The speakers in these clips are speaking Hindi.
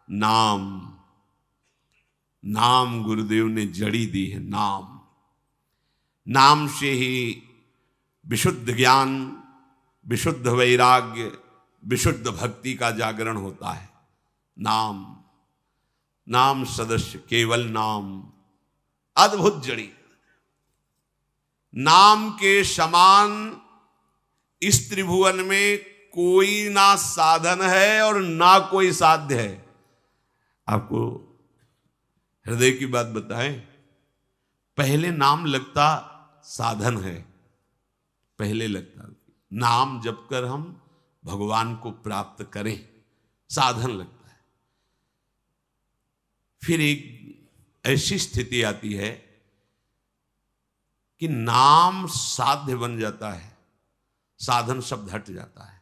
नाम, नाम गुरुदेव ने जड़ी दी है। नाम, नाम से ही विशुद्ध ज्ञान, विशुद्ध वैराग्य, विशुद्ध भक्ति का जागरण होता है। नाम, नाम सदस्य केवल नाम, अद्भुत जड़ी। नाम के समान इस त्रिभुवन में कोई ना साधन है और ना कोई साध्य है। आपको हृदय की बात बताएं, पहले नाम लगता साधन है, पहले लगता नाम जप कर हम भगवान को प्राप्त करें, साधन लगता है। फिर एक ऐसी स्थिति आती है कि नाम साध्य बन जाता है, साधन शब्द हट जाता है।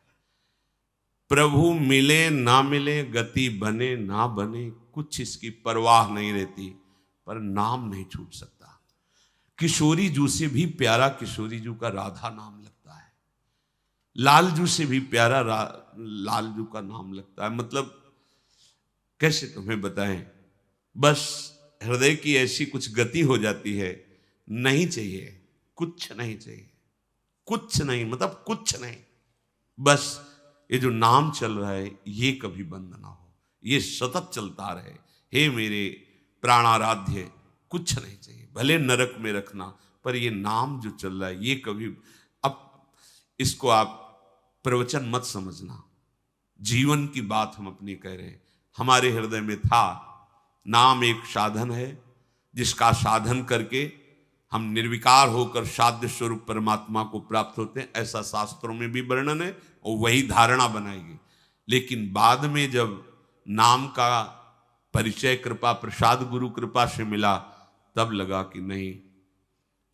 प्रभु मिले ना मिले, गति बने ना बने, कुछ इसकी परवाह नहीं रहती, पर नाम नहीं छूट सकता। किशोरी जू से भी प्यारा किशोरी जू का राधा नाम लगता है, लालजू से भी प्यारा लालजू का नाम लगता है। मतलब कैसे तुम्हें बताएं, बस हृदय की ऐसी कुछ गति हो जाती है, नहीं चाहिए, कुछ नहीं चाहिए, कुछ नहीं, मतलब कुछ नहीं, बस ये जो नाम चल रहा है ये कभी बंद ना हो, ये सतत चलता रहे। हे मेरे प्राणाराध्य, कुछ नहीं चाहिए, भले नरक में रखना, पर ये नाम जो चल रहा है ये कभी, अब इसको आप प्रवचन मत समझना, जीवन की बात हम अपनी कह रहे हैं। हमारे हृदय में था, नाम एक साधन है जिसका साधन करके हम निर्विकार होकर साध्य स्वरूप परमात्मा को प्राप्त होते हैं, ऐसा शास्त्रों में भी वर्णन है और वही धारणा बनाएगी। लेकिन बाद में जब नाम का परिचय कृपा प्रसाद गुरु कृपा से मिला, तब लगा कि नहीं,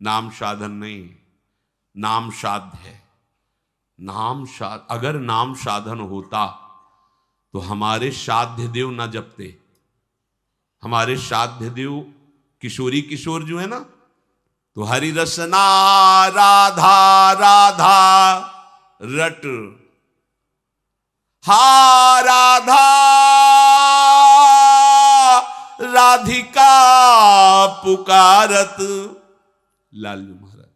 नाम साधन नहीं, नाम साध्य है। नाम अगर नाम साधन होता तो हमारे साध्य देव ना जपते। हमारे साध्य देव किशोरी किशोर जो है ना, तो हरि रसना राधा राधा रट, हा राधा राधिका पुकारत। लालजू महाराज,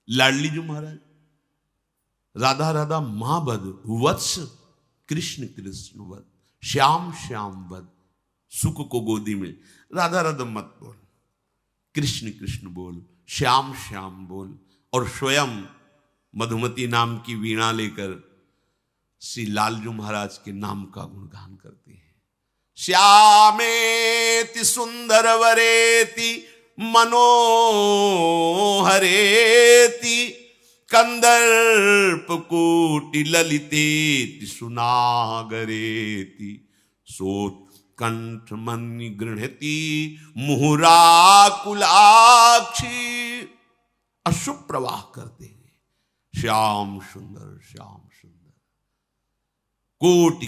लाडली जी महाराज, राधा राधा मां बद, वत्स कृष्ण कृष्ण बद, श्याम श्याम बद, सुख को गोदी में। राधा राधा मत बोल, कृष्ण कृष्ण बोल, श्याम श्याम बोल। और स्वयं मधुमती नाम की वीणा लेकर श्री लालजू महाराज के नाम का गुणगान करते हैं। श्यामेति सुंदर वरेति मनोहरेति, कंदर्प कोटि ललितेति सुनागरेति, सोत कंठ मनि गृहति मुहुराकुलाक्षी। अशुभ प्रवाह करते हैं, श्याम सुंदर श्याम सुंदर, कोटि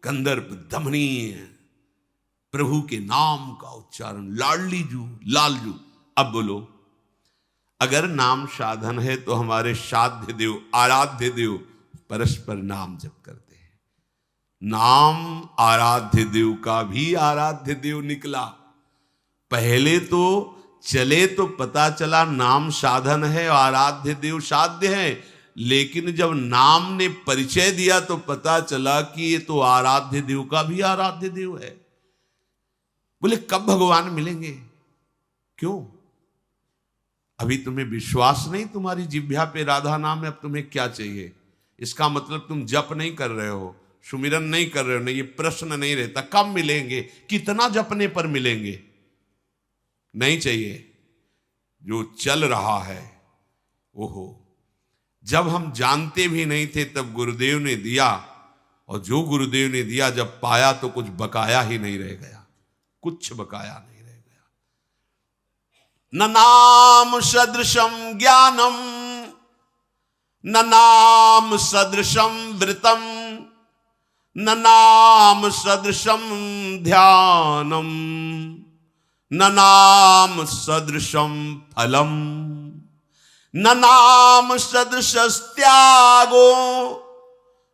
कंदर्प दमनीय प्रभु के नाम का उच्चारण, लाडली जू लालजू। अब बोलो, अगर नाम साधन है तो हमारे साध्य देव आराध्य देव परस्पर नाम जप करते हैं। नाम आराध्य देव का भी आराध्य देव निकला। पहले तो चले तो पता चला नाम साधन है, आराध्य देव साध्य है, लेकिन जब नाम ने परिचय दिया तो पता चला कि ये तो आराध्य देव का भी आराध्य देव है। बोले कब भगवान मिलेंगे? क्यों? अभी तुम्हें विश्वास नहीं तुम्हारी जिह्वा पे राधा नाम है, अब तुम्हें क्या चाहिए? इसका मतलब तुम जप नहीं कर रहे हो, सुमिरन नहीं कर रहे हो। नहीं, ये प्रश्न नहीं रहता कब मिलेंगे, कितना जपने पर मिलेंगे, नहीं चाहिए। जो चल रहा है, ओहो, जब हम जानते भी नहीं थे तब गुरुदेव ने दिया, और जो गुरुदेव ने दिया जब पाया तो कुछ बकाया ही नहीं रह गया, कुछ बकाया नहीं रह गया। न नाम सदृशम ज्ञानम, न नाम सदृशम वृतम, न नाम सदृशम ध्यानम, न नाम सदृशम फलम, न नाम सदृश त्यागो,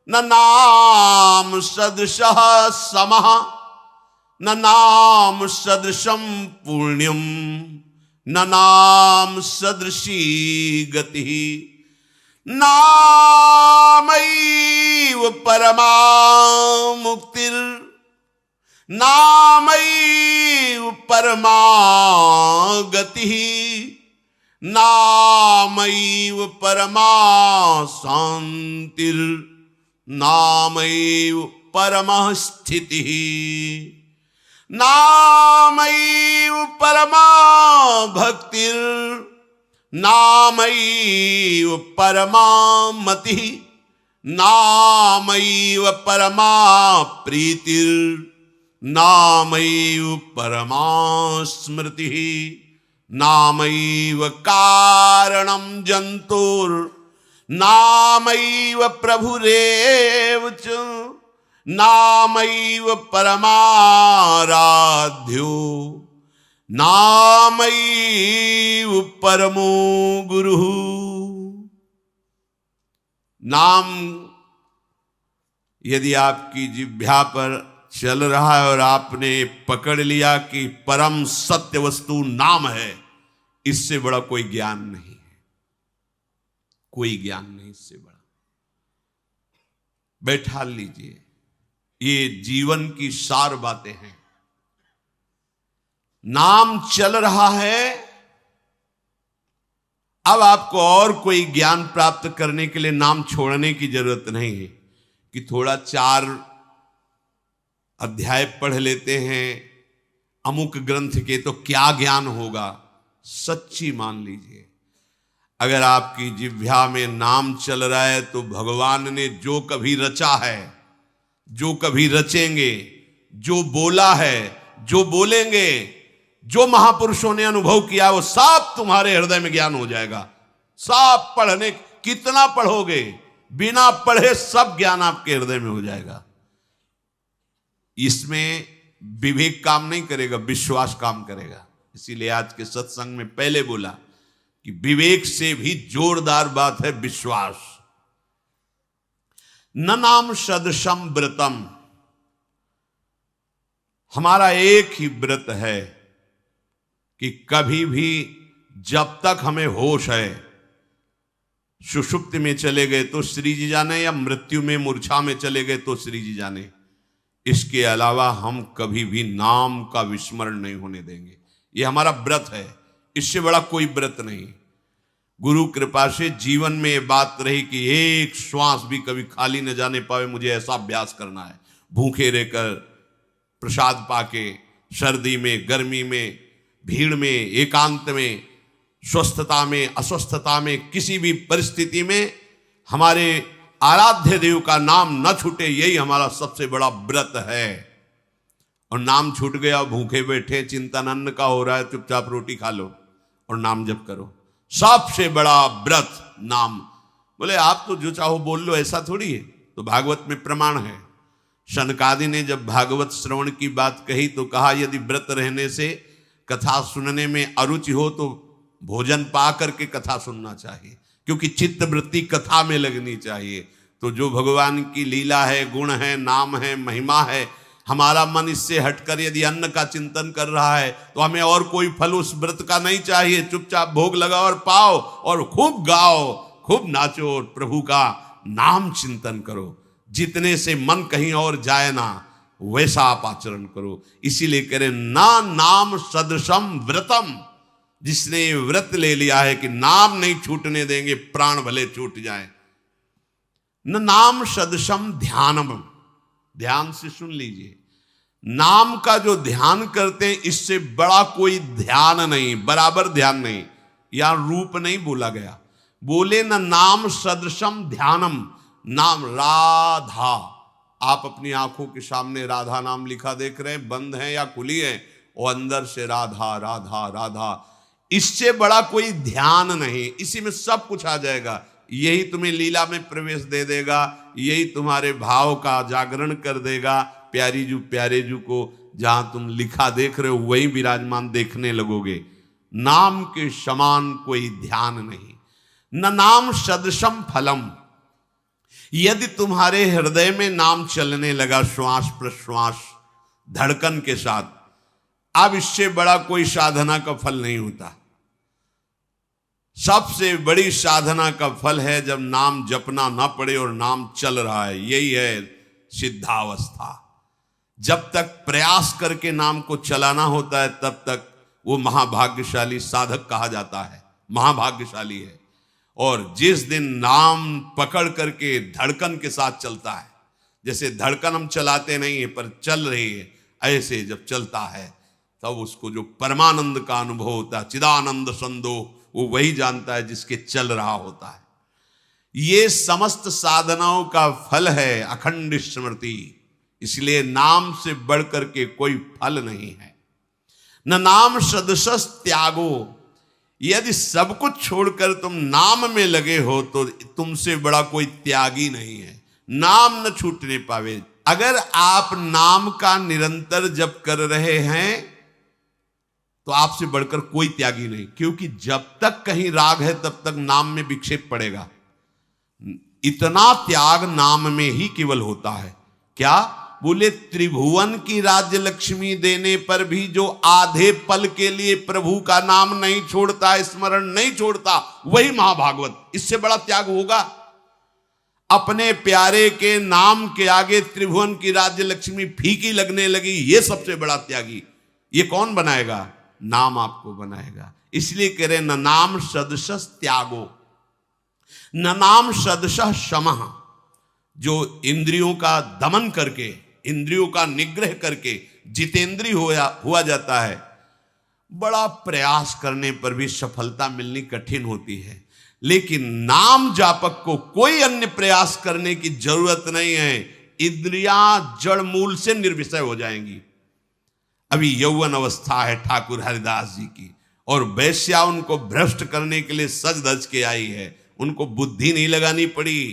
न नाम सदृशः समः न नाम सदृशम पुण्यम न नाम सदृशी गति नामैव परमा मुक्तिर् नामैव परमा गतिः नामैव परमा शान्तिर् नामैव परमः स्थितिः नामैव परमा भक्तिर् नामैव परमा मतिः नामैव परमा प्रीतिर् नामैव परमा स्मृतिः नामैव कारणं जन्तुर् नामैव प्रभुरेव च नामैव परमाराध्यो नामैव परमो गुरुः। नाम यदि आपकी जिह्वा पर चल रहा है और आपने पकड़ लिया कि परम सत्य वस्तु नाम है, इससे बड़ा कोई ज्ञान नहीं है, कोई ज्ञान नहीं इससे बड़ा। बैठा लीजिए, ये जीवन की सार बातें हैं। नाम चल रहा है, अब आपको और कोई ज्ञान प्राप्त करने के लिए नाम छोड़ने की जरूरत नहीं है कि थोड़ा 4 अध्याय पढ़ लेते हैं अमुक ग्रंथ के तो क्या ज्ञान होगा। सच्ची मान लीजिए, अगर आपकी जिह्वा में नाम चल रहा है तो भगवान ने जो कभी रचा है, जो कभी रचेंगे, जो बोला है, जो बोलेंगे, जो महापुरुषों ने अनुभव किया, वो सब तुम्हारे हृदय में ज्ञान हो जाएगा। सब पढ़ने, कितना पढ़ोगे, बिना पढ़े सब ज्ञान आपके हृदय में हो जाएगा। इसमें विवेक काम नहीं करेगा, विश्वास काम करेगा। इसीलिए आज के सत्संग में पहले बोला कि विवेक से भी जोरदार बात है विश्वास। न नाम सदृशम व्रतम, हमारा एक ही व्रत है कि कभी भी जब तक हमें होश है, सुषुप्ति में चले गए तो श्री जी जाने, या मृत्यु में मूर्छा में चले गए तो श्री जी जाने, इसके अलावा हम कभी भी नाम का विस्मरण नहीं होने देंगे। यह हमारा व्रत है, इससे बड़ा कोई व्रत नहीं। गुरु कृपा से जीवन में ये बात रही कि एक श्वास भी कभी खाली न जाने पावे, मुझे ऐसा अभ्यास करना है। भूखे रहकर, प्रसाद पाके, सर्दी में, गर्मी में, भीड़ में, एकांत में, स्वस्थता में, अस्वस्थता में, किसी भी परिस्थिति में हमारे आराध्य देव का नाम न छूटे, यही हमारा सबसे बड़ा व्रत है। और नाम छूट गया, भूखे बैठे, चिंतन अन्न का हो रहा है, चुपचाप रोटी खा लो और नाम जप करो। सबसे बड़ा व्रत नाम। बोले आप तो जो चाहो बोल लो, ऐसा थोड़ी है। तो भागवत में प्रमाण है। शनकादि ने जब भागवत श्रवण की बात कही तो कहा यदि व्रत रहने से कथा सुनने में अरुचि हो तो भोजन पा करके कथा सुनना चाहिए, क्योंकि चित्त वृत्ति कथा में लगनी चाहिए। तो जो भगवान की लीला है, गुण है, नाम है, महिमा है, हमारा मन इससे हटकर यदि अन्न का चिंतन कर रहा है तो हमें और कोई फल उस व्रत का नहीं चाहिए। चुपचाप भोग लगाओ और पाओ और खूब गाओ, खूब नाचो और प्रभु का नाम चिंतन करो। जितने से मन कहीं और जाए ना, वैसा आप आचरण करो। इसीलिए कह रहे ना नाम सदृशम व्रतम। जिसने व्रत ले लिया है कि नाम नहीं छूटने देंगे, प्राण भले छूट जाए। न नाम सदृशम ध्यानम, ध्यान से सुन लीजिए, नाम का जो ध्यान करते हैं इससे बड़ा कोई ध्यान नहीं, बराबर ध्यान नहीं। यहां रूप नहीं बोला गया, बोले न नाम सदृशम ध्यानम। नाम राधा, आप अपनी आंखों के सामने राधा नाम लिखा देख रहे हैं, बंद है या खुली है, और अंदर से राधा राधा राधा, इससे बड़ा कोई ध्यान नहीं। इसी में सब कुछ आ जाएगा। यही तुम्हें लीला में प्रवेश दे देगा, यही तुम्हारे भाव का जागरण कर देगा। प्यारी जू प्यारे जू को जहां तुम लिखा देख रहे हो वही विराजमान देखने लगोगे। नाम के समान कोई ध्यान नहीं। न नाम सदृशम फलम, यदि तुम्हारे हृदय में नाम चलने लगा श्वास प्रश्वास धड़कन के साथ, अब इससे बड़ा कोई साधना का फल नहीं होता। सबसे बड़ी साधना का फल है जब नाम जपना ना पड़े और नाम चल रहा है, यही है सिद्धावस्था। जब तक प्रयास करके नाम को चलाना होता है तब तक वो महाभाग्यशाली साधक कहा जाता है, महाभाग्यशाली है। और जिस दिन नाम पकड़ करके धड़कन के साथ चलता है, जैसे धड़कन हम चलाते नहीं है पर चल रही है, ऐसे जब चलता है तब उसको जो परमानंद का अनुभव होता है, चिदानंद संदोह, वो वही जानता है जिसके चल रहा होता है। ये समस्त साधनाओं का फल है अखंड स्मृति। इसलिए नाम से बढ़कर के कोई फल नहीं है। न नाम सदसस त्यागो, यदि सब कुछ छोड़कर तुम नाम में लगे हो तो तुमसे बड़ा कोई त्यागी नहीं है। नाम न छूटने पावे। अगर आप नाम का निरंतर जप कर रहे हैं तो आपसे बढ़कर कोई त्यागी नहीं, क्योंकि जब तक कहीं राग है तब तक नाम में विक्षेप पड़ेगा। इतना त्याग नाम में ही केवल होता है। क्या बोले? त्रिभुवन की राज्य लक्ष्मी देने पर भी जो आधे पल के लिए प्रभु का नाम नहीं छोड़ता, स्मरण नहीं छोड़ता, वही महाभागवत। इससे बड़ा त्याग होगा? अपने प्यारे के नाम के आगे त्रिभुवन की राज्य लक्ष्मी फीकी लगने लगी, ये सबसे बड़ा त्यागी। ये कौन बनाएगा? नाम आपको बनाएगा। इसलिए कह रहे न नाम सदसस त्यागो, न नाम सदसः शमः। जो इंद्रियों का दमन करके, इंद्रियों का निग्रह करके जितेंद्रिय हुआ जाता है, बड़ा प्रयास करने पर भी सफलता मिलनी कठिन होती है। लेकिन नाम जापक को कोई अन्य प्रयास करने की जरूरत नहीं है। इंद्रियां जड़ मूल से निर्विषय हो जाएंगी। अभी यौवन अवस्था है ठाकुर हरिदास जी की, और वैश्या उनको भ्रष्ट करने के लिए सज धज के आई है। उनको बुद्धि नहीं लगानी पड़ी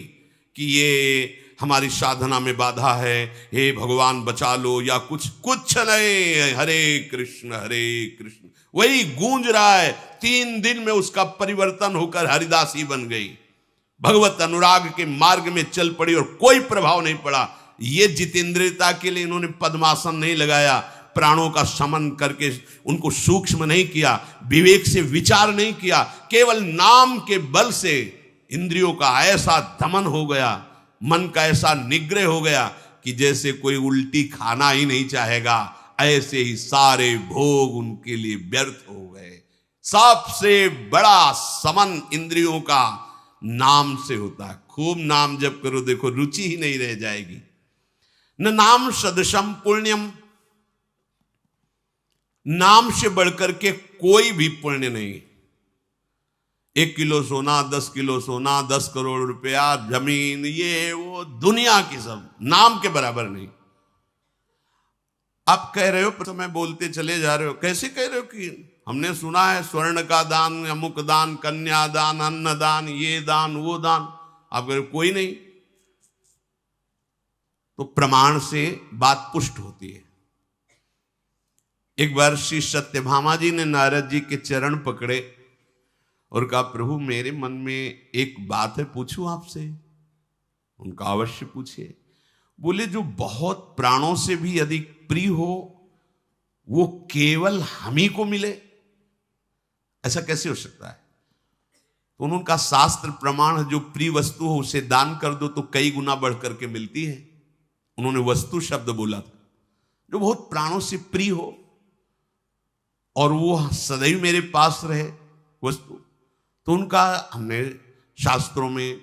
कि ये हमारी साधना में बाधा है, हे भगवान बचा लो, या कुछ नहीं। हरे कृष्ण वही गूंज रहा है। 3 दिन में उसका परिवर्तन होकर हरिदासी बन गई। भगवत अनुराग के मार्ग में चल पड़ी और कोई प्रभाव नहीं पड़ा। ये जितेंद्रियता के लिए इन्होंने पद्मासन नहीं लगाया, प्राणों का समन करके उनको सूक्ष्म नहीं किया, विवेक से विचार नहीं किया। केवल नाम के बल से इंद्रियों का ऐसा दमन हो गया, मन का ऐसा निग्रह हो गया कि जैसे कोई उल्टी खाना ही नहीं चाहेगा, ऐसे ही सारे भोग उनके लिए व्यर्थ हो गए। सबसे बड़ा समन इंद्रियों का नाम से होता है। खूब नाम जप करो, देखो रुचि ही नहीं रह जाएगी। न नाम सदृशम पुण्यम, नाम से बढ़कर के कोई भी पुण्य नहीं। 1 किलो सोना, 10 किलो सोना, 10 करोड़ रुपया, जमीन, ये वो दुनिया की सब नाम के बराबर नहीं। आप कह रहे हो, तो मैं बोलते चले जा रहे हो। कैसे कह रहे हो कि हमने सुना है स्वर्ण का दान, अमुक दान, कन्या दान, अन्न दान, ये दान, वो दान। आप कह रहे हो कोई नहीं, तो प्रमाण से बात पुष्ट होती है। एक बार श्री सत्यभामा जी ने नारद जी के चरण पकड़े और कहा, प्रभु मेरे मन में एक बात है, पूछूं आपसे? उनका अवश्य पूछिए। बोले, जो बहुत प्राणों से भी अधिक प्रिय हो वो केवल हम ही को मिले, ऐसा कैसे हो सकता है? तो उनका शास्त्र प्रमाण है, जो प्रिय वस्तु हो उसे दान कर दो तो कई गुना बढ़ करके मिलती है। उन्होंने वस्तु शब्द बोला था। जो बहुत प्राणों से प्रिय हो और वो सदैव मेरे पास रहे वस्तु, तो उनका हमने शास्त्रों में,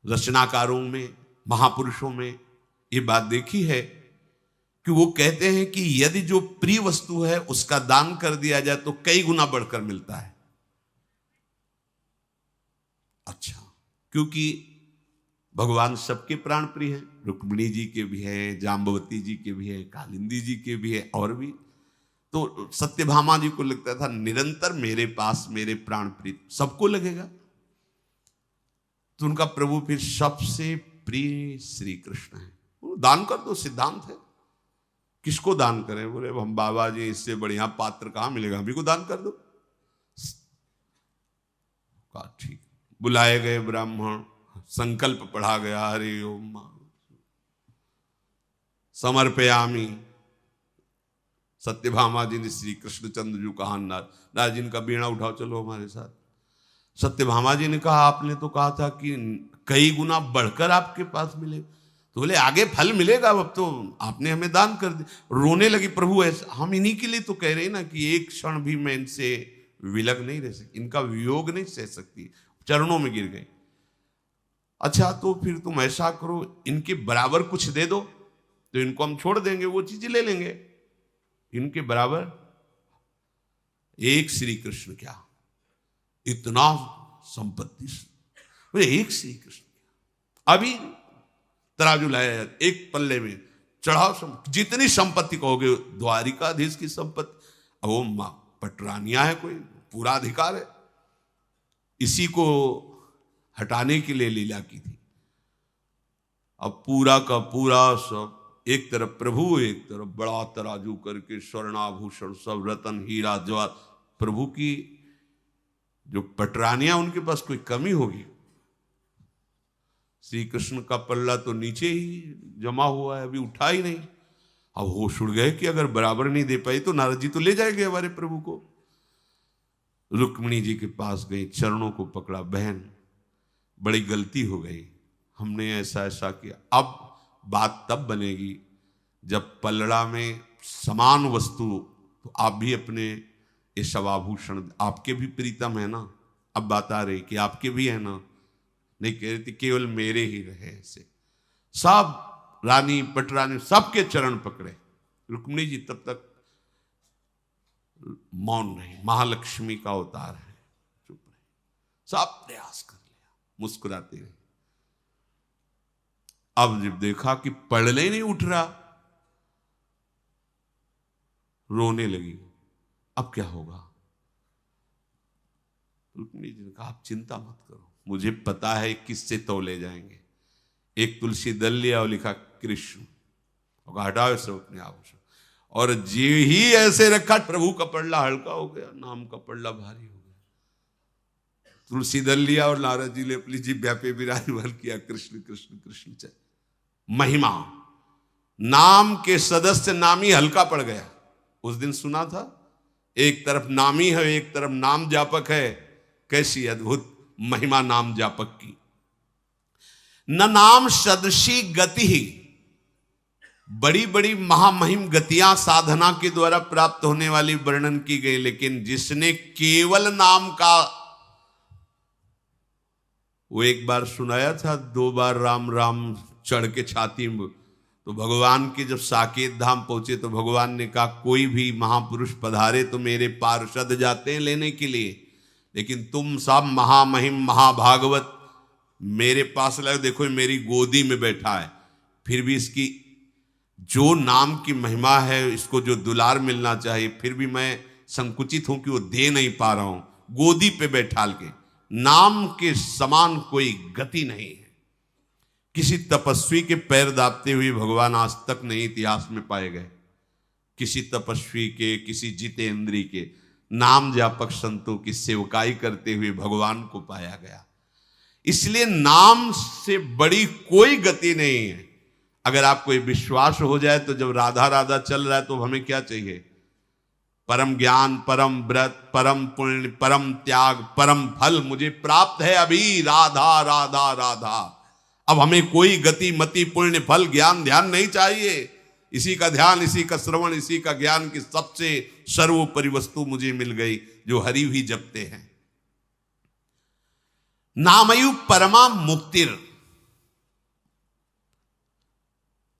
रचनाकारों में, महापुरुषों में ये बात देखी है कि वो कहते हैं कि यदि जो प्रिय वस्तु है उसका दान कर दिया जाए तो कई गुना बढ़कर मिलता है। अच्छा, क्योंकि भगवान सबके प्राण प्रिय हैं। रुक्मिणी जी के भी है, जाम्बवती जी के भी है, कालिंदी जी के भी है, और भी। तो सत्यभामा जी को लगता था निरंतर मेरे पास मेरे प्राण प्रिय, सबको लगेगा। तो उनका प्रभु फिर सबसे प्रिय श्री कृष्ण है, दान कर दो, सिद्धांत है। किसको दान करें? बोले, हम बाबा जी, इससे बढ़िया पात्र कहां मिलेगा, हम ही को दान कर दो। ठीक। बुलाए गए ब्राह्मण संकल्प पढ़ा गया, हरि ओम समर्पयामी। सत्यभामा जी ने श्री कृष्णचंद्र जी कहा, नारद जी का बीणा उठाओ, चलो हमारे साथ। सत्यभामा जी ने कहा, आपने तो कहा था कि कई गुना बढ़कर आपके पास मिले, तो बोले आगे फल मिलेगा, अब तो आपने हमें दान कर दिया। रोने लगी, प्रभु ऐसा, हम इन्हीं के लिए तो कह रहे हैं ना कि एक क्षण भी मैं इनसे विलग नहीं रह सकती, इनका वियोग नहीं सह सकती। चरणों में गिर गई। अच्छा तो फिर तुम ऐसा करो, इनके बराबर कुछ दे दो तो इनको हम छोड़ देंगे, वो चीज ले लेंगे। इनके बराबर एक श्री कृष्ण क्या, इतना संपत्ति, एक श्री कृष्ण अभी तराजू लाया, एक पल्ले में चढ़ाओ, जितनी संपत्ति कहोगे, द्वारिकाधीश की संपत्ति, अब वो पटरानिया है, कोई पूरा अधिकार है। इसी को हटाने के लिए लीला की थी। अब पूरा का पूरा सब, एक तरफ प्रभु, एक तरफ बड़ा तराजू करके स्वर्णाभूषण सब, रतन हीरा जवाहर, प्रभु की जो पटरानियां, उनके पास कोई कमी होगी? श्री कृष्ण का पल्ला तो नीचे ही जमा हुआ है, अभी उठा ही नहीं। अब होश उड़ गए कि अगर बराबर नहीं दे पाई तो नारद जी तो ले जाएंगे हमारे प्रभु को। रुक्मिणी जी के पास गई, चरणों को पकड़ा, बहन बड़ी गलती हो गई, हमने ऐसा ऐसा किया। अब बात तब बनेगी जब पलड़ा में समान वस्तु, तो आप भी अपने ये सब आभूषण, आपके भी प्रीतम है ना। अब बात आ रही कि आपके भी है ना, नहीं कह रही थी केवल मेरे ही रहे। ऐसे सब रानी पटरानी सबके चरण पकड़े। रुक्मिणी जी तब तक मौन रही, महालक्ष्मी का अवतार है, चुप रहे, सब प्रयास कर लिया, मुस्कुराते रहे। अब जब देखा कि पढ़ने ही नहीं उठ रहा, रोने लगी, अब क्या होगा? रुक्मिणी जी ने कहा, आप चिंता मत करो, मुझे पता है किससे तौले जाएंगे। एक तुलसी दल लिया और लिखा कृष्ण, और हटाओ सब अपने आभूषण, और जी ही ऐसे रखा, प्रभु का पल्ला हल्का हो गया, नाम का पल्ला भारी हो गया। तुलसी दल लिया और नारद जी ने अपनी जिह्वा पे विराजमान किया, कृष्ण कृष्ण कृष्ण चल। महिमा, नाम के सदस्य नामी हल्का पड़ गया। उस दिन सुना था, एक तरफ नामी है, एक तरफ नाम जापक है, कैसी अद्भुत महिमा नाम जापक की। न नाम सदृशी गति ही, बड़ी बड़ी महामहिम गतियां साधना के द्वारा प्राप्त होने वाली वर्णन की गई, लेकिन जिसने केवल नाम का, वो एक बार सुनाया था, 2 बार राम राम चढ़ के छाती में, तो भगवान के जब साकेत धाम पहुंचे तो भगवान ने कहा, कोई भी महापुरुष पधारे तो मेरे पार्षद जाते हैं लेने के लिए, लेकिन तुम सब महामहिम महाभागवत मेरे पास लाए, देखो मेरी गोदी में बैठा है, फिर भी इसकी जो नाम की महिमा है, इसको जो दुलार मिलना चाहिए, फिर भी मैं संकुचित हूं कि वो दे नहीं पा रहा हूं। गोदी पे बैठाल के, नाम के समान कोई गति नहीं है। किसी तपस्वी के पैर दाबते हुए भगवान आज तक नहीं इतिहास में पाए गए। किसी तपस्वी के, किसी जितेंद्री के, नाम जापक संतों की सेवकाई करते हुए भगवान को पाया गया। इसलिए नाम से बड़ी कोई गति नहीं है। अगर आपको ये विश्वास हो जाए तो जब राधा राधा चल रहा है तो हमें क्या चाहिए? परम ज्ञान, परम व्रत, परम पुण्य, परम त्याग, परम फल मुझे प्राप्त है अभी, राधा राधा राधा। अब हमें कोई गति मति पुण्य फल ज्ञान ध्यान नहीं चाहिए। इसी का ध्यान, इसी का श्रवण, इसी का ज्ञान की सबसे सर्वोपरि वस्तु मुझे मिल गई, जो हरि ही जपते हैं। नामयु परमा मुक्तिर,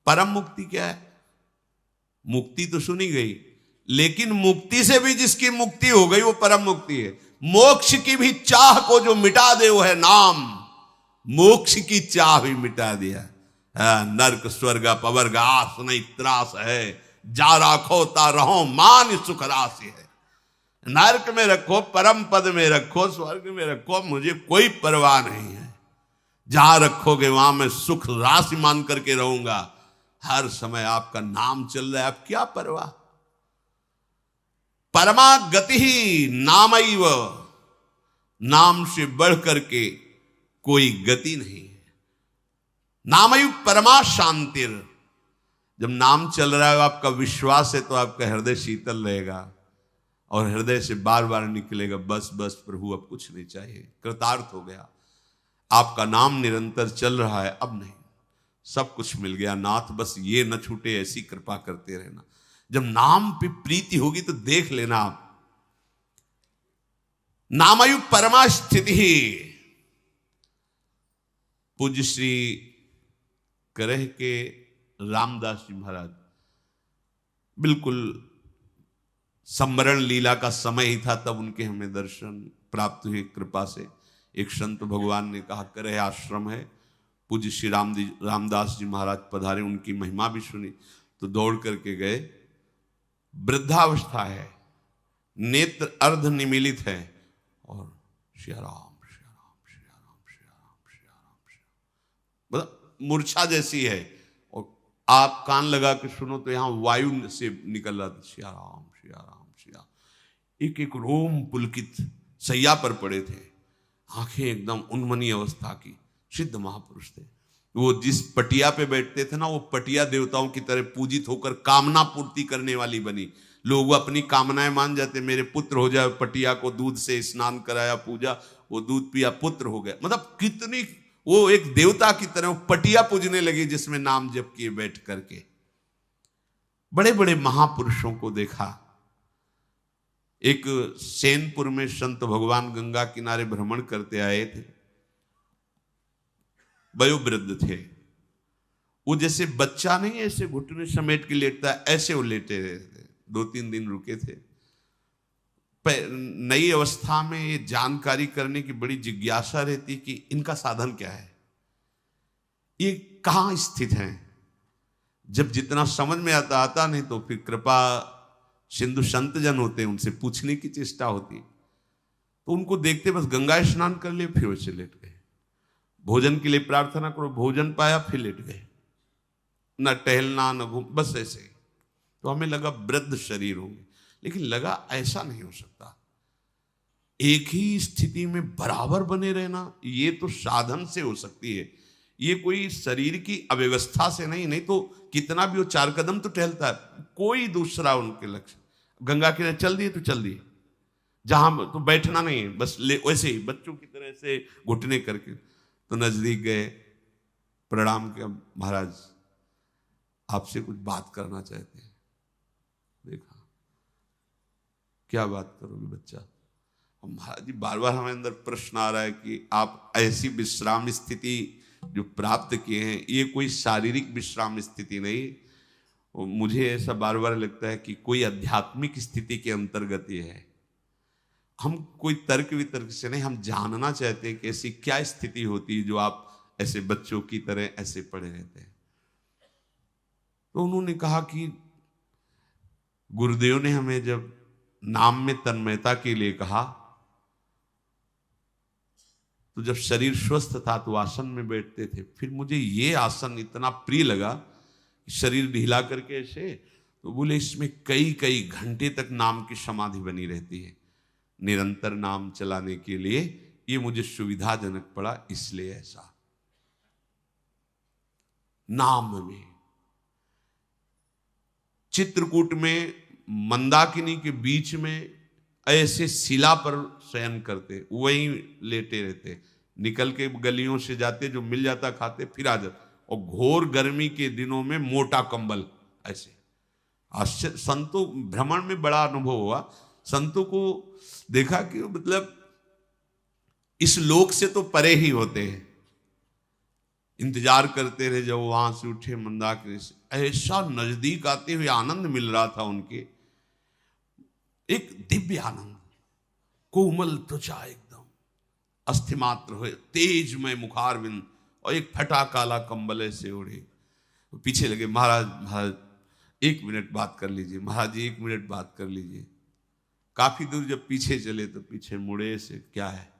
परम मुक्ति क्या है? मुक्ति तो सुनी गई, लेकिन मुक्ति से भी जिसकी मुक्ति हो गई वो परम मुक्ति है। मोक्ष की भी चाह को जो मिटा दे वो है नाम। मोक्ष की चाह भी मिटा दिया। नरक स्वर्ग पवर्ग आस नहीं त्रास है, जा राखो ता रहो मान सुख राशि है। नरक में रखो, परम पद में रखो, स्वर्ग में रखो, मुझे कोई परवाह नहीं है। जहां रखोगे वहां मैं सुख राशि मान करके रहूंगा। हर समय आपका नाम चल रहा है, आप क्या परवाह। परमा गति ही नामैव, नाम से बढ़ करके कोई गति नहीं है। नामयु परमा शांतिर। जब नाम चल रहा है, आपका विश्वास है, तो आपका हृदय शीतल रहेगा और हृदय से बार बार निकलेगा, बस बस प्रभु अब कुछ नहीं चाहिए, कृतार्थ हो गया। आपका नाम निरंतर चल रहा है, अब नहीं, सब कुछ मिल गया नाथ, बस ये न छूटे, ऐसी कृपा करते रहना। जब नाम पे प्रीति होगी तो देख लेना आप। नामयु परमा स्थिति। पूज्य श्री करह के रामदास जी महाराज, बिल्कुल संवरण लीला का समय ही था, तब उनके हमें दर्शन प्राप्त हुए कृपा से। एक संत भगवान ने कहा करह आश्रम है, पूज्य श्री रामदास जी महाराज पधारे, उनकी महिमा भी सुनी, तो दौड़ करके गए। वृद्धावस्था है, नेत्र अर्ध निमीलित है, और श्री राम श्री राम श्री राम श्री राम श्री राम श्री राम, मतलब मूर्छा जैसी है। और आप कान लगा के सुनो तो यहाँ वायु से निकल रहा था, श्री राम श्री राम श्री राम। एक एक रोम पुलकित सैया पर पड़े थे, आंखें एकदम उन्मनी अवस्था की, सिद्ध महापुरुष थे। वो जिस पटिया पे बैठते थे ना, वो पटिया देवताओं की तरह पूजित होकर कामना पूर्ति करने वाली बनी। लोग अपनी कामनाएं मान जाते, मेरे पुत्र हो जाए, पटिया को दूध से स्नान कराया, पूजा, वो दूध पिया, पुत्र हो गया। मतलब कितनी वो एक देवता की तरह पटिया पूजने लगी, जिसमें नाम जप किए बैठ करके। बड़े बड़े महापुरुषों को देखा। एक सेनपुर में संत भगवान गंगा किनारे भ्रमण करते आए थे, वयोवृद्ध थे। वो जैसे बच्चा नहीं ऐसे घुटने समेट के लेटता है, ऐसे वो लेटे रहे थे। 2-3 दिन रुके थे। नई अवस्था में ये जानकारी करने की बड़ी जिज्ञासा रहती कि इनका साधन क्या है, ये कहाँ स्थित हैं। जब जितना समझ में आता नहीं, तो फिर कृपा सिंधु संत जन होते हैं, उनसे पूछने की चेष्टा होती। तो उनको देखते बस गंगा स्नान कर लिए, फिर वैसे लेट गए। भोजन के लिए प्रार्थना करो, भोजन पाया, फिर लेट गए, न टहलना न घूम, बस ऐसे। तो हमें लगा वृद्ध शरीर होंगे, लेकिन लगा ऐसा नहीं हो सकता। एक ही स्थिति में बराबर बने रहना, ये तो साधन से हो सकती है, ये कोई शरीर की अव्यवस्था से नहीं तो कितना भी वो 4 कदम तो टहलता है। कोई दूसरा उनके लक्ष्य, गंगा के चल दिए तो चल दिए, जहां तो बैठना नहीं, बस वैसे ही बच्चों की तरह से घुटने करके। तो नजदीक गए, प्रणाम किया, महाराज आपसे कुछ बात करना चाहते हैं। देखा, क्या बात करोगे बच्चा? और महाराज जी बार बार हमें अंदर प्रश्न आ रहा है कि आप ऐसी विश्राम स्थिति जो प्राप्त किए हैं, ये कोई शारीरिक विश्राम स्थिति नहीं। मुझे ऐसा बार बार लगता है कि कोई आध्यात्मिक स्थिति के अंतर्गत ये है। हम कोई तर्क वितर्क से नहीं, हम जानना चाहते हैं कि ऐसी क्या स्थिति होती है जो आप ऐसे बच्चों की तरह ऐसे पड़े रहते हैं। तो उन्होंने कहा कि गुरुदेव ने हमें जब नाम में तन्मयता के लिए कहा, तो जब शरीर स्वस्थ था तो आसन में बैठते थे। फिर मुझे ये आसन इतना प्रिय लगा, शरीर ढीला करके ऐसे, तो बोले इसमें कई कई घंटे तक नाम की समाधि बनी रहती है। निरंतर नाम चलाने के लिए ये मुझे सुविधाजनक पड़ा, इसलिए ऐसा। नाम में चित्रकूट में मंदाकिनी के बीच में ऐसे शिला पर शयन करते, वहीं लेटे रहते, निकल के गलियों से जाते, जो मिल जाता खाते, फिर आ जाते। और घोर गर्मी के दिनों में मोटा कंबल ऐसे। आश्चर्य, संतों भ्रमण में बड़ा अनुभव हुआ। संतों को देखा कि मतलब इस लोक से तो परे ही होते हैं। इंतजार करते रहे जब वहां से उठे मंदाकिनी से, ऐसा नजदीक आते हुए आनंद मिल रहा था उनके, एक दिव्य आनंद। कोमल त्वचा एकदम, अस्थिमात्र हुए, तेजमय मुखारविंद, और एक फटा काला कंबल ऐसे ओढ़े। पीछे लगे, महाराज महाराज 1 मिनट बात कर लीजिए, महाराज जी 1 मिनट बात कर लीजिए। काफी दूर जब पीछे चले तो पीछे मुड़े से, क्या है?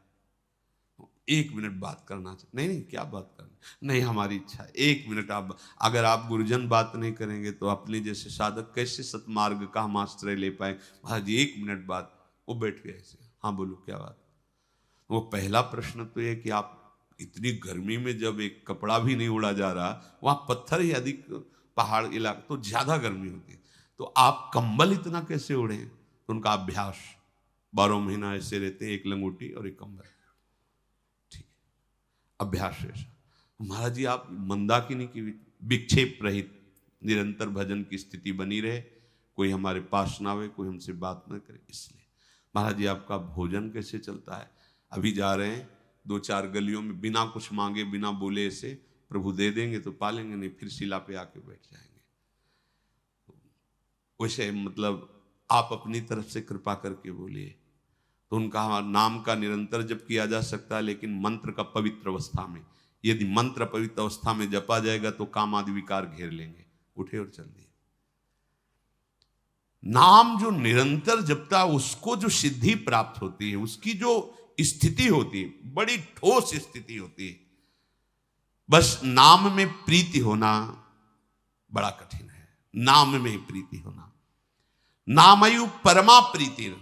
1 मिनट बात करना चाहिए। नहीं नहीं, क्या बात करना? नहीं, हमारी इच्छा है 1 मिनट। आप अगर आप गुरुजन बात नहीं करेंगे तो अपने जैसे साधक कैसे सतमार्ग का हम आश्रय ले पाए? महाराज 1 मिनट बात। वो बैठ गए ऐसे, हाँ बोलो क्या बात? वो पहला प्रश्न तो ये कि आप इतनी गर्मी में जब एक कपड़ा भी नहीं उड़ा जा रहा, वहां पत्थर ही अधिक, पहाड़ इलाका तो ज्यादा गर्मी होती है, तो आप कंबल इतना कैसे ओढ़े? तो उनका अभ्यास 12 महीना ऐसे रहते हैं, एक लंगोटी और एक कंबल, ठीक है, अभ्यास ऐसा। महाराज जी आप मंदाकिनी की विक्षेप रहित निरंतर भजन की स्थिति बनी रहे, कोई हमारे पास ना आवे, कोई हमसे बात ना करे, इसलिए महाराज जी आपका भोजन कैसे चलता है? अभी जा रहे हैं 2-4 गलियों में, बिना कुछ मांगे बिना बोले ऐसे प्रभु दे देंगे तो पालेंगे, नहीं फिर शिला पे आके बैठ जाएंगे। वैसे मतलब आप अपनी तरफ से कृपा करके बोलिए, तो उनका नाम का निरंतर जप किया जा सकता है, लेकिन मंत्र का पवित्र अवस्था में, यदि मंत्र पवित्र अवस्था में जपा जाएगा तो काम आदि विकार घेर लेंगे। उठे और चल दिए। नाम जो निरंतर जपता है उसको जो सिद्धि प्राप्त होती है, उसकी जो स्थिति होती है, बड़ी ठोस स्थिति होती है। बस नाम में प्रीति होना बड़ा कठिन है, नाम में प्रीति होना। नामयु परमा प्रीति,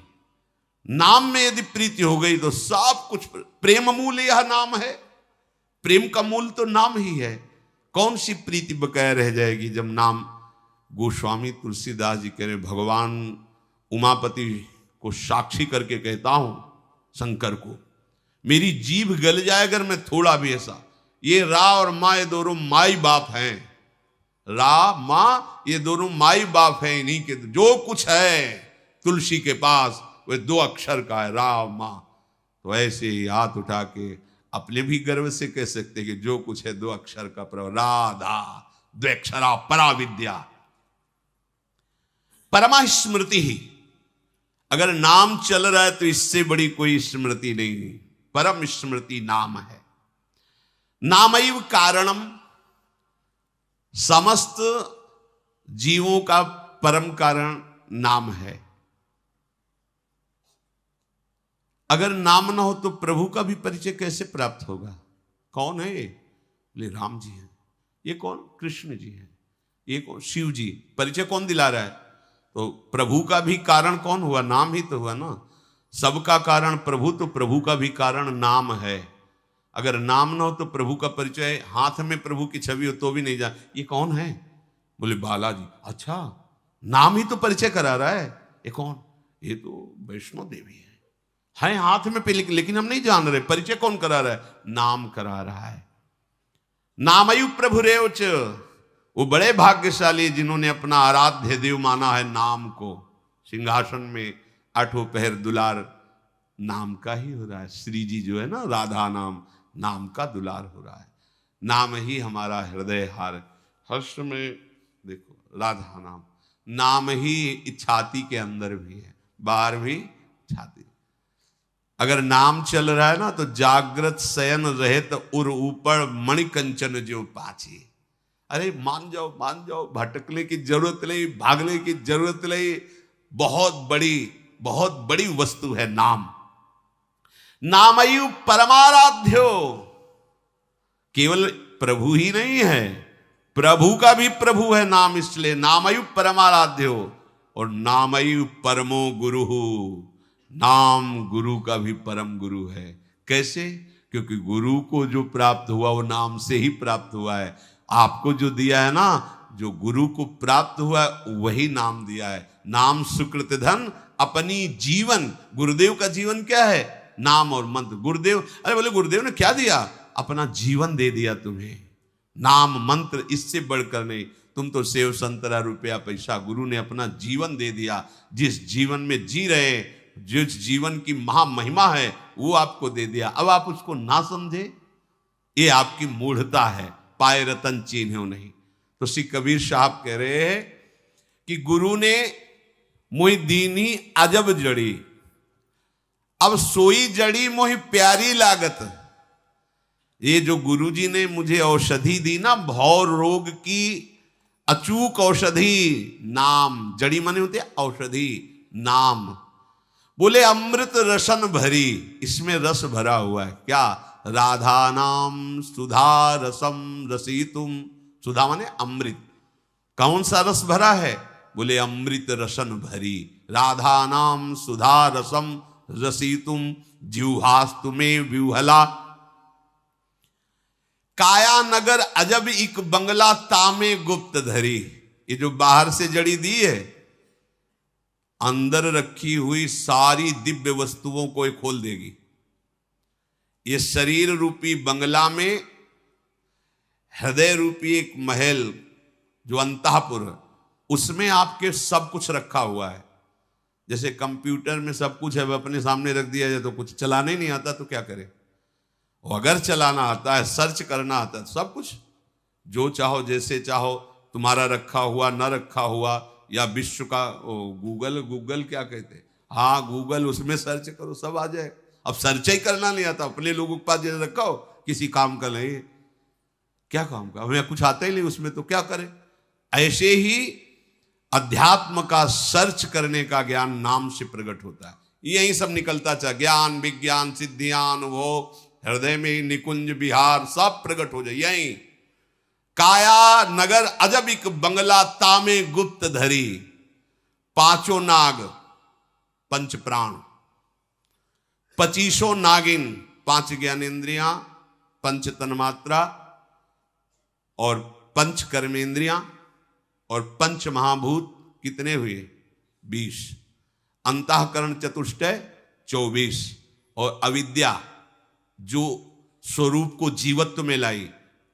नाम में यदि प्रीति हो गई तो सब कुछ, प्रेम मूल यह नाम है, प्रेम का मूल तो नाम ही है। कौन सी प्रीति बकाया रह जाएगी जब नाम। गोस्वामी तुलसीदास जी कह रहे, भगवान उमापति को साक्षी करके कहता हूं शंकर को, मेरी जीभ गल जाए अगर मैं थोड़ा भी ऐसा, ये रा और माँ ये दोनों माई बाप हैं, रा माँ ये दोनों माई बाप हैं, इन्हीं के जो कुछ है तुलसी के पास वह 2 अक्षर का है, रा और माँ। तो ऐसे ही हाथ उठा के अपने भी गर्व से कह सकते कि जो कुछ है 2 अक्षर का, राधा 2 अक्षरा परा विद्या, परमा स्मृति ही। अगर नाम चल रहा है तो इससे बड़ी कोई स्मृति नहीं, परम स्मृति नाम है। नामैव कारणम, समस्त जीवों का परम कारण नाम है। अगर नाम ना हो तो प्रभु का भी परिचय कैसे प्राप्त होगा? कौन है ये? बोले राम जी हैं। ये कौन? कृष्ण जी हैं। ये कौन? शिव जी। परिचय कौन दिला रहा है? तो प्रभु का भी कारण कौन हुआ? नाम ही तो हुआ ना। सबका कारण प्रभु, तो प्रभु का भी कारण नाम है। अगर नाम ना हो तो प्रभु का परिचय, हाथ में प्रभु की छवि हो तो भी नहीं जान ये कौन है। बोले बालाजी। अच्छा, नाम ही तो परिचय करा रहा है। ये कौन? ये तो वैष्णो देवी है हाथ में पे, लेकिन हम नहीं जान रहे परिचय कौन करा रहा है? नाम करा रहा है। नामयु प्रभु रेवच, वो बड़े भाग्यशाली जिन्होंने अपना आराध्य देव माना है नाम को। सिंहासन में 8 पहर दुलार नाम का ही हो रहा है। श्री जी जो है ना, राधा नाम, नाम का दुलार हो रहा है। नाम ही हमारा हृदय हार। हर्ष में देखो राधा नाम, नाम ही छाती के अंदर भी है, बाहर भी छाती। अगर नाम चल रहा है ना तो जागृत शयन रहत उर ऊपर मणिकंचन जो पाछी। अरे मान जाओ, भटकने की जरूरत नहीं, भागने की जरूरत नहीं। बहुत बड़ी वस्तु है नाम। नामयु परमाराध्यो, केवल प्रभु ही नहीं है, प्रभु का भी प्रभु है नाम, इसलिए नामयु परमाराध्यो। और नामयु परमो गुरु, नाम गुरु का भी परम गुरु है। कैसे? क्योंकि गुरु को जो प्राप्त हुआ वो नाम से ही प्राप्त हुआ है। आपको जो दिया है ना, जो गुरु को प्राप्त हुआ है वही नाम दिया है। नाम सुकृत धन अपनी जीवन। गुरुदेव का जीवन क्या है? नाम और मंत्र। गुरुदेव, अरे बोले गुरुदेव ने क्या दिया? अपना जीवन दे दिया तुम्हें। नाम मंत्र इससे बढ़कर नहीं। तुम तो सेव संतरा रुपया पैसा, गुरु ने अपना जीवन दे दिया। जिस जीवन में जी रहे, जिस जीवन की महामहिमा है वो आपको दे दिया। अब आप उसको ना समझे, ये आपकी मूढ़ता है। पाए रतन चिन्ह नहीं। तो श्री कबीर साहब कह रहे हैं कि गुरु ने मोहि दीनी अजब जड़ी, अब सोई जड़ी मोहि प्यारी लागत। ये जो गुरु जी ने मुझे औषधि दी ना, भव रोग की अचूक औषधि, नाम। जड़ी माने होते औषधि, नाम। बोले अमृत रसन भरी, इसमें रस भरा हुआ है। क्या? राधा नाम सुधा रसम रसितुम। सुधा माने अमृत। कौन सा रस भरा है? बोले अमृत रसन भरी। राधा नाम सुधा रसम रसितुम जिह्वास्तु में विह्वला। काया नगर अजब इक बंगला तामे गुप्त धरी। ये जो बाहर से जड़ी दी है, अंदर रखी हुई सारी दिव्य वस्तुओं को ये खोल देगी। ये शरीर रूपी बंगला में हृदय रूपी एक महल जो अंतःपुर, उसमें आपके सब कुछ रखा हुआ है। जैसे कंप्यूटर में सब कुछ है, अपने सामने रख दिया जाए तो कुछ चलाने ही नहीं आता तो क्या करे। और अगर चलाना आता है, सर्च करना आता है, सब कुछ जो चाहो जैसे चाहो तुम्हारा रखा हुआ न रखा हुआ, या विश्व का गूगल क्या कहते हैं, हाँ गूगल, उसमें सर्च करो सब आ जाए। अब सर्च ही करना नहीं आता, अपने लोगों के पास जैसे रखा हो किसी काम का नहीं, क्या काम का, हमें कुछ आता ही नहीं उसमें तो क्या करें। ऐसे ही अध्यात्म का सर्च करने का ज्ञान नाम से प्रकट होता है। यही सब निकलता चाहे ज्ञान विज्ञान सिद्धियां अनुभव, हृदय में ही निकुंज विहार सब प्रकट हो जाए। यही काया नगर अजब इक बंगला तामे गुप्त धरी। पांचों नाग पंच प्राण, 25 नागिन, 5 ज्ञानेन्द्रियां, 5 तन्मात्रा और 5 कर्मेंद्रियां और 5 महाभूत, कितने हुए 20। अंतःकरण चतुष्टय 24 और अविद्या जो स्वरूप को जीवत्व में लाई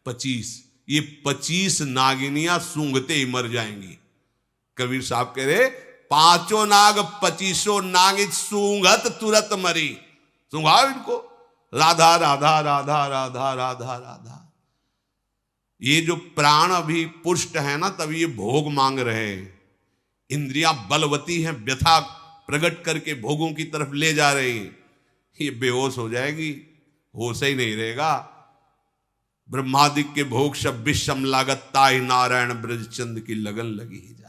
25। ये 25 नागिनियां सूंघते ही मर जाएंगी। कबीर साहब कह रहे 5 नाग 25 नाग सूंघत तुरत मरी। सूंघाओ इनको, राधा राधा राधा राधा राधा राधा। ये जो प्राण अभी पुष्ट है ना, तभी ये भोग मांग रहे हैं। इंद्रियां बलवती हैं, व्यथा प्रकट करके भोगों की तरफ ले जा रही। ये बेहोश हो जाएगी, होश ही नहीं रहेगा। ब्रह्मादिक के भोग सब विषम लागत ताहि नारायण ब्रजचंद की लगन लगी ही जाए।